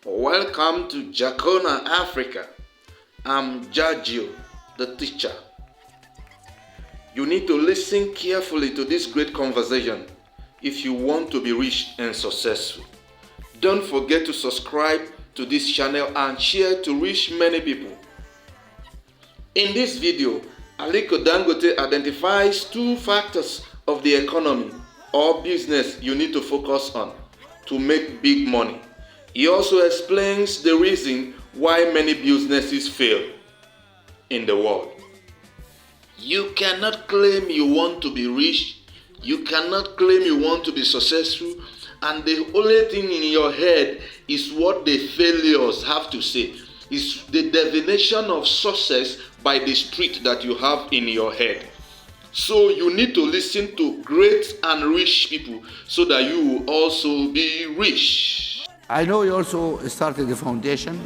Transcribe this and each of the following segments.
Welcome to Jaconna Africa. I'm Jajio, the teacher. You need to listen carefully to this great conversation if you want to be rich and successful. Don't forget to subscribe to this channel and share to reach many people. In this video, Aliko Dangote identifies 2 factors of the economy or business you need to focus on to make big money. He also explains the reason why many businesses fail in the world. You cannot claim you want to be rich, you cannot claim you want to be successful, and the only thing in your head is what the failures have to say. It's the definition of success by the street that you have in your head. So you need to listen to great and rich people so that you will also be rich. I know you also started the foundation.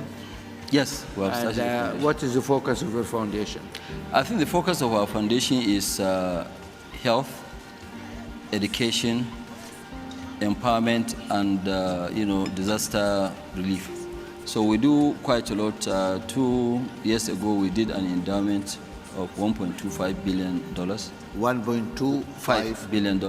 Yes, we have started the foundation. What is the focus of your foundation? I think the focus of our foundation is health, education, empowerment, and disaster relief. So we do quite a lot. 2 years ago, we did an endowment of $1.25 billion. $1.25 billion.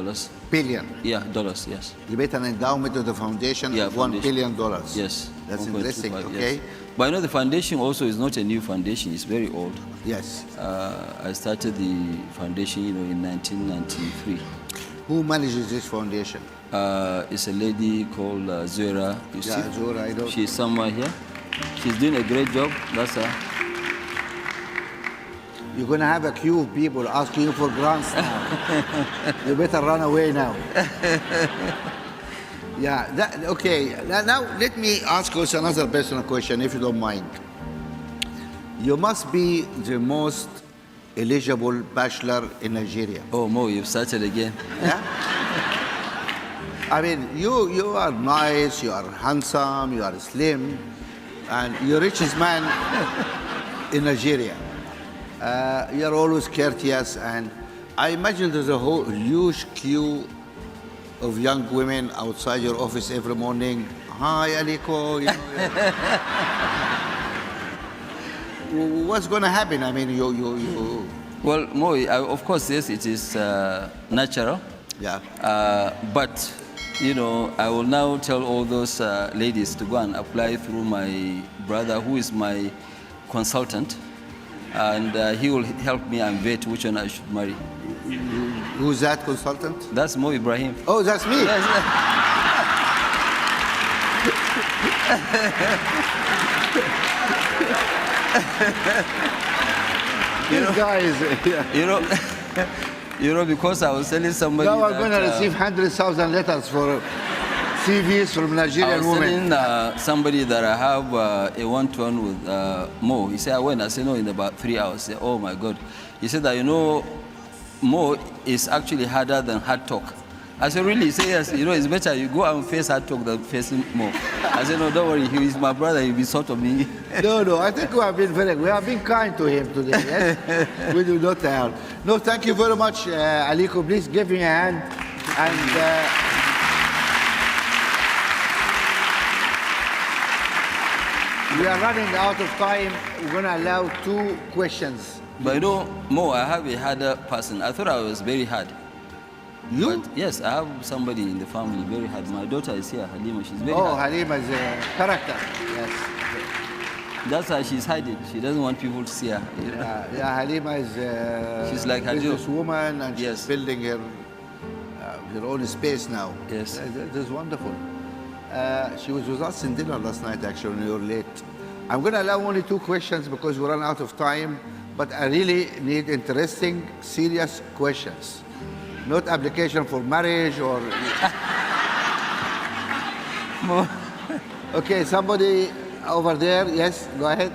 billion. Yeah, dollars, yes. You made an endowment of the foundation of $1 billion. Yes. That's interesting, okay? Yes. But the foundation also is not a new foundation, it's very old. Yes. I started the foundation in 1993. Who manages this foundation? It's a lady called Zura. You see? Zura, I know. She's somewhere here. She's doing a great job. That's her. You're going to have a queue of people asking you for grants now. You better run away now. Yeah, okay. Now let me ask you another personal question, if you don't mind. You must be the most eligible bachelor in Nigeria. Oh, Mo, you've started again. Yeah? I mean, you are nice, you are handsome, you are slim, and you're the richest man in Nigeria. You're always courteous, and I imagine there's a whole huge queue of young women outside your office every morning. Hi, Aliko. What's going to happen? I mean, you. Well, Mo, of course, yes, it is natural. Yeah. But, I will now tell all those ladies to go and apply through my brother, who is my consultant. And he will help me and vet which one I should marry. Who's that consultant? That's Mo Ibrahim. Oh, that's me. This guy is... because I was telling somebody now I'm going to receive 100,000 letters for CVs from Nigerian women. I was telling somebody that I have a one-to-one with Mo. He said, when? I said, no, in about 3 hours. I said, oh my God. He said that, Mo is actually harder than hard talk. I said, really? He said, yes. It's better you go and face hard talk than facing Mo. I said, no, don't worry. He is my brother. He'll be sort of me. No, I think we have been kind to him today. Yes? We do not help. No, thank you very much, Aliko. Please give me a hand. And we are running out of time. We're going to allow 2 questions. But Mo, I have a harder person. I thought I was very hard. You? But yes, I have somebody in the family very hard. My daughter is here, Halima. She's very hard. Oh, Halima is a character. Yes. That's why she's hiding. She doesn't want people to see her. Yeah, Halima is she's like a businesswoman, and she's building her own space now. Yes. That's wonderful. She was with us in dinner last night, actually, when you were late. I'm going to allow only 2 questions because we run out of time, but I really need interesting, serious questions. Not application for marriage or... Okay, somebody over there, yes, go ahead.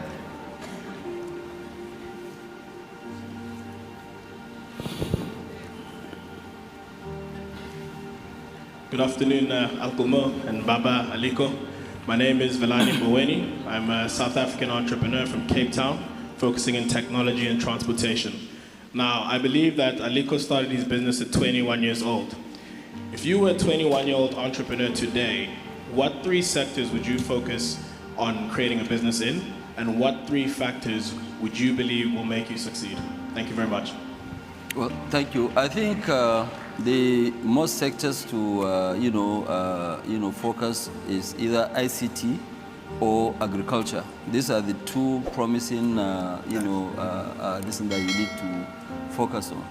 Good afternoon, Uncle Mo and Baba Aliko. My name is Velani Mboweni. I'm a South African entrepreneur from Cape Town, focusing in technology and transportation. Now, I believe that Aliko started his business at 21 years old. If you were a 21-year-old entrepreneur today, what 3 sectors would you focus on creating a business in? And what 3 factors would you believe will make you succeed? Thank you very much. Well, thank you. I think the most sectors to focus is either ICT or agriculture. These are the 2 promising listen that you need to focus on.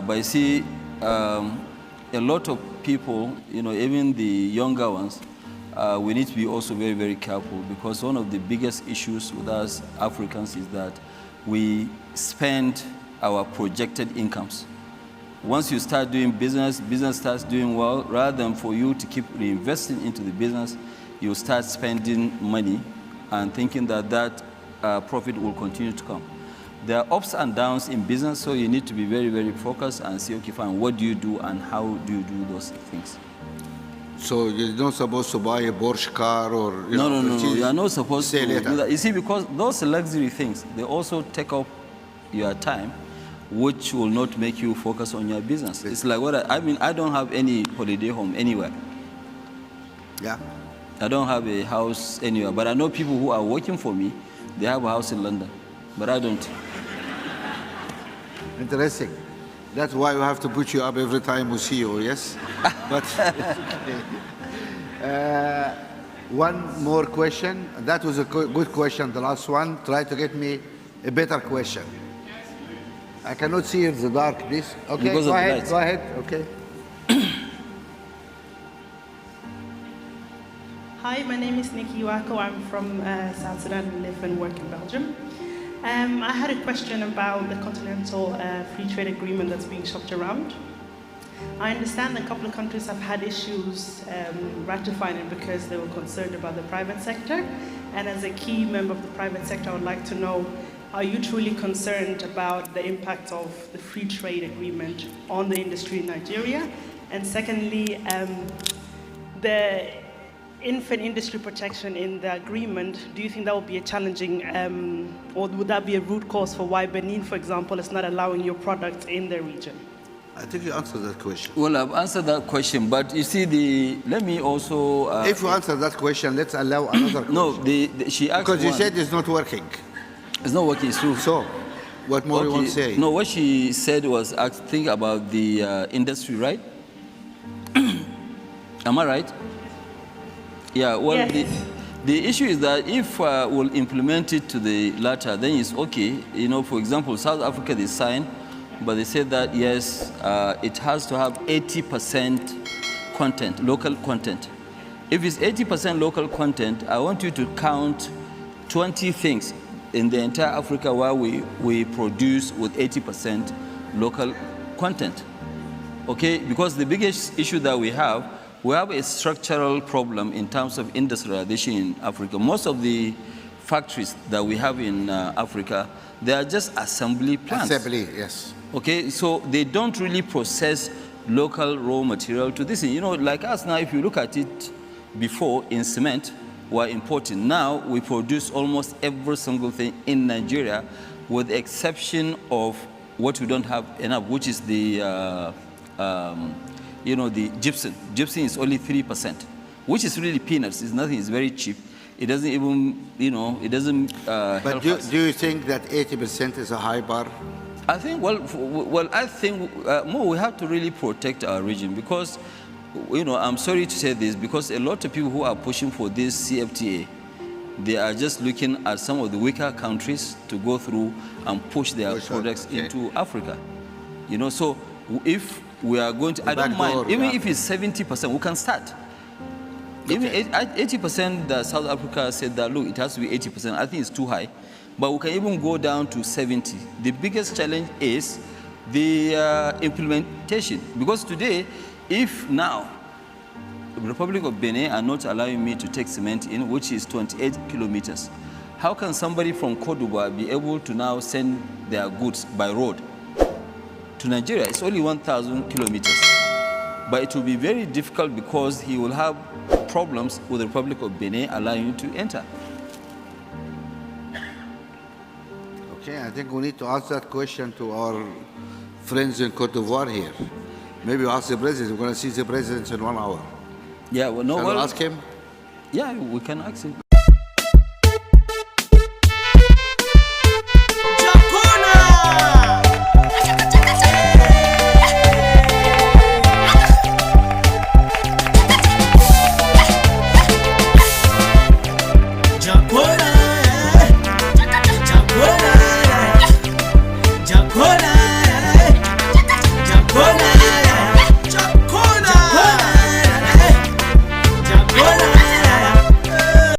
But you see, a lot of people, even the younger ones, we need to be also very, very careful, because one of the biggest issues with us Africans is that we spend our projected incomes. Once you start doing business starts doing well, rather than for you to keep reinvesting into the business, you start spending money and thinking that profit will continue to come. There are ups and downs in business, so you need to be very, very focused and see, okay, fine, what do you do and how do you do those things? So you're not supposed to buy a Porsche car or... No, you are not supposed to do that. You see, because those luxury things, they also take up your time, which will not make you focus on your business. It's like I don't have any holiday home anywhere. Yeah. I don't have a house anywhere, but I know people who are working for me, they have a house in London, but I don't. Interesting. That's why we have to put you up every time we see you, yes? But one more question. That was a good question, the last one. Try to get me a better question. I cannot see in the dark, please. Okay, because go of ahead, lights. go ahead, okay. Hi, my name is Nikki Wako. I'm from South Sudan and live and work in Belgium. I had a question about the Continental Free Trade Agreement that's being shopped around. I understand a couple of countries have had issues ratifying it because they were concerned about the private sector. And as a key member of the private sector, I would like to know, are you truly concerned about the impact of the free trade agreement on the industry in Nigeria? And secondly, the infant industry protection in the agreement, do you think that will be a challenging, or would that be a root cause for why Benin, for example, is not allowing your product in the region? I think you answered that question. Well, I've answered that question, but you see, let me also... if you answer that question, let's allow another question. No, she asked because you one. said it's not working. It's not working, it's true. So, what more you want to say? No, what she said was, think about the industry, right? Am I right? Yeah, well, yes. The issue is that if we'll implement it to the latter, then it's okay. For example, South Africa, they signed, but they said that, yes, it has to have 80% content, local content. If it's 80% local content, I want you to count 20 things in the entire Africa where we produce with 80% local content. Okay, because the biggest issue that we have a structural problem in terms of industrialization in Africa. Most of the factories that we have in Africa, they are just assembly plants. Assembly, yes. Okay, so they don't really process local raw material to this. Like us now, if you look at it before in cement, we're importing. Now we produce almost every single thing in Nigeria, with the exception of what we don't have enough, which is the the gypsum. Gypsum is only 3%, which is really peanuts. It's nothing. It's very cheap. It doesn't even, it doesn't But help do us. you think that 80% is a high bar? I think, I think more we have to really protect our region, because, I'm sorry to say this, because a lot of people who are pushing for this CFTA, they are just looking at some of the weaker countries to go through and push their products into Africa. So if we are going to, I don't mind, even if it's 70%, we can start. Even 80% that South Africa said that, look, it has to be 80%. I think it's too high. But we can even go down to 70. The biggest challenge is the implementation. Because today, if now the Republic of Benin are not allowing me to take cement in, which is 28 kilometers, how can somebody from Cote d'Ivoire be able to now send their goods by road to Nigeria? It's only 1,000 kilometers. But it will be very difficult because he will have problems with the Republic of Benin allowing you to enter. Okay, I think we need to ask that question to our friends in Cote d'Ivoire here. Maybe we ask the president. We're going to see the president in 1 hour. Yeah, well, no. Shall we ask him? Yeah, we can ask him.